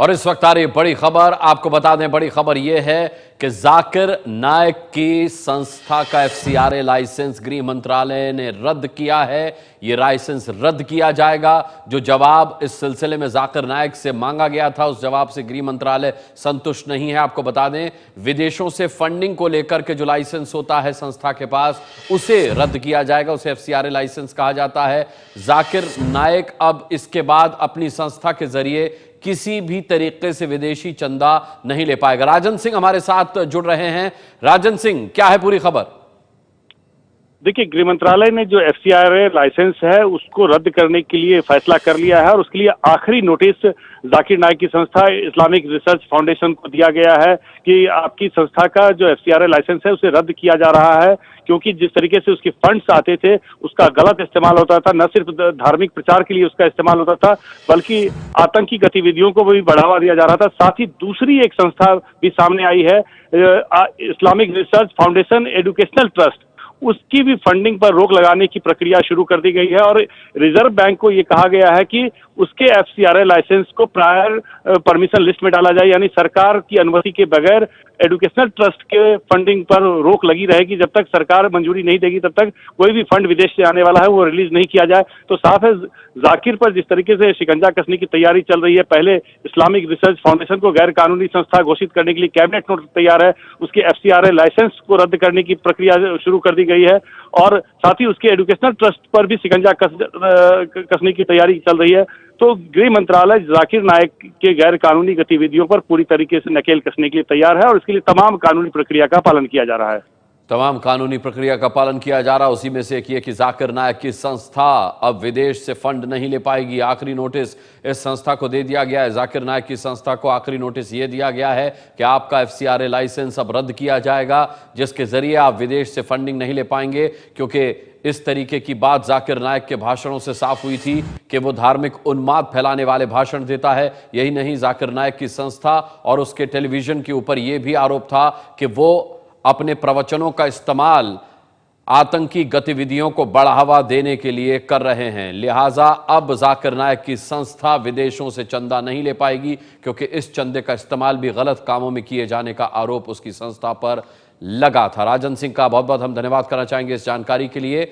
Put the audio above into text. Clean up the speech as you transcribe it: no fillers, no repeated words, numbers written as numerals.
और इस वक्त आ रही बड़ी खबर, आपको बता दें बड़ी खबर यह है कि जाकिर नायक की संस्था का एफसीआरए लाइसेंस गृह मंत्रालय ने रद्द किया है। यह लाइसेंस रद्द किया जाएगा। जो जवाब इस सिलसिले में जाकिर नायक से मांगा गया था, उस जवाब से गृह मंत्रालय संतुष्ट नहीं है। आपको बता दें विदेशों से फंडिंग को लेकर के जो लाइसेंस होता है संस्था के पास, उसे रद्द किया जाएगा। उसे एफसीआरए लाइसेंस कहा जाता है। जाकिर नायक अब इसके बाद अपनी संस्था के जरिए किसी भी तरीके से विदेशी चंदा नहीं ले पाएगा। राजन सिंह हमारे साथ जुड़ रहे हैं। राजन सिंह, क्या है पूरी खबर? देखिए, गृह मंत्रालय ने जो एफसीआरए लाइसेंस है उसको रद्द करने के लिए फैसला कर लिया है और उसके लिए आखिरी नोटिस जाकिर नायक की संस्था इस्लामिक रिसर्च फाउंडेशन को दिया गया है कि आपकी संस्था का जो एफसीआरए लाइसेंस है उसे रद्द किया जा रहा है, क्योंकि जिस तरीके से उसके फंड्स आते थे उसका गलत इस्तेमाल होता था। न सिर्फ धार्मिक प्रचार के लिए उसका इस्तेमाल होता था, बल्कि आतंकी गतिविधियों को भी बढ़ावा दिया जा रहा था। साथ ही दूसरी एक संस्था भी सामने आई है, Islamic research foundation educational trust, उसकी भी फंडिंग पर रोक लगाने की प्रक्रिया शुरू कर दी गई है और रिजर्व बैंक को यह कहा गया है कि उसके एफसीआरए लाइसेंस को प्रायर परमिशन लिस्ट में डाला जाए, यानी सरकार की अनुमति के बगैर एजुकेशनल ट्रस्ट के फंडिंग पर रोक लगी रहेगी। जब तक सरकार मंजूरी नहीं देगी तब तक कोई भी फंड विदेश से आने वाला है वो रिलीज नहीं किया जाए। तो साफ है, जाकिर पर जिस तरीके से शिकंजा कसने की तैयारी चल रही है, पहले इस्लामिक रिसर्च फाउंडेशन को गैर कानूनी संस्था घोषित करने के लिए कैबिनेट नोटिस तैयार है, उसके एफसीआरए लाइसेंस को रद्द करने की प्रक्रिया शुरू कर दी गई है और साथ ही उसके एजुकेशनल ट्रस्ट पर भी शिकंजा कसने की तैयारी चल रही है। तो गृह मंत्रालय जाकिर नायक के गैर कानूनी गतिविधियों पर पूरी तरीके से नकेल कसने के लिए तैयार है और इसके लिए तमाम कानूनी प्रक्रिया का पालन किया जा रहा है। तमाम कानूनी प्रक्रिया का पालन किया जा रहा है। उसी में से एक ये कि जाकिर नायक की संस्था अब विदेश से फंड नहीं ले पाएगी। आखिरी नोटिस इस संस्था को दे दिया गया है। जाकिर नायक की संस्था को आखिरी नोटिस ये दिया गया है कि आपका एफसीआरए लाइसेंस अब रद्द किया जाएगा, जिसके जरिए आप विदेश से फंडिंग नहीं ले पाएंगे। क्योंकि इस तरीके की बात जाकिर नायक के भाषणों से साफ हुई थी कि वो धार्मिक उन्माद फैलाने वाले भाषण देता है। यही नहीं, जाकिर नायक की संस्था और उसके टेलीविजन के ऊपर यह भी आरोप था कि वो अपने प्रवचनों का इस्तेमाल आतंकी गतिविधियों को बढ़ावा देने के लिए कर रहे हैं। लिहाजा अब जाकिर नायक की संस्था विदेशों से चंदा नहीं ले पाएगी, क्योंकि इस चंदे का इस्तेमाल भी गलत कामों में किए जाने का आरोप उसकी संस्था पर लगा था। राजन सिंह का बहुत बहुत हम धन्यवाद करना चाहेंगे इस जानकारी के लिए।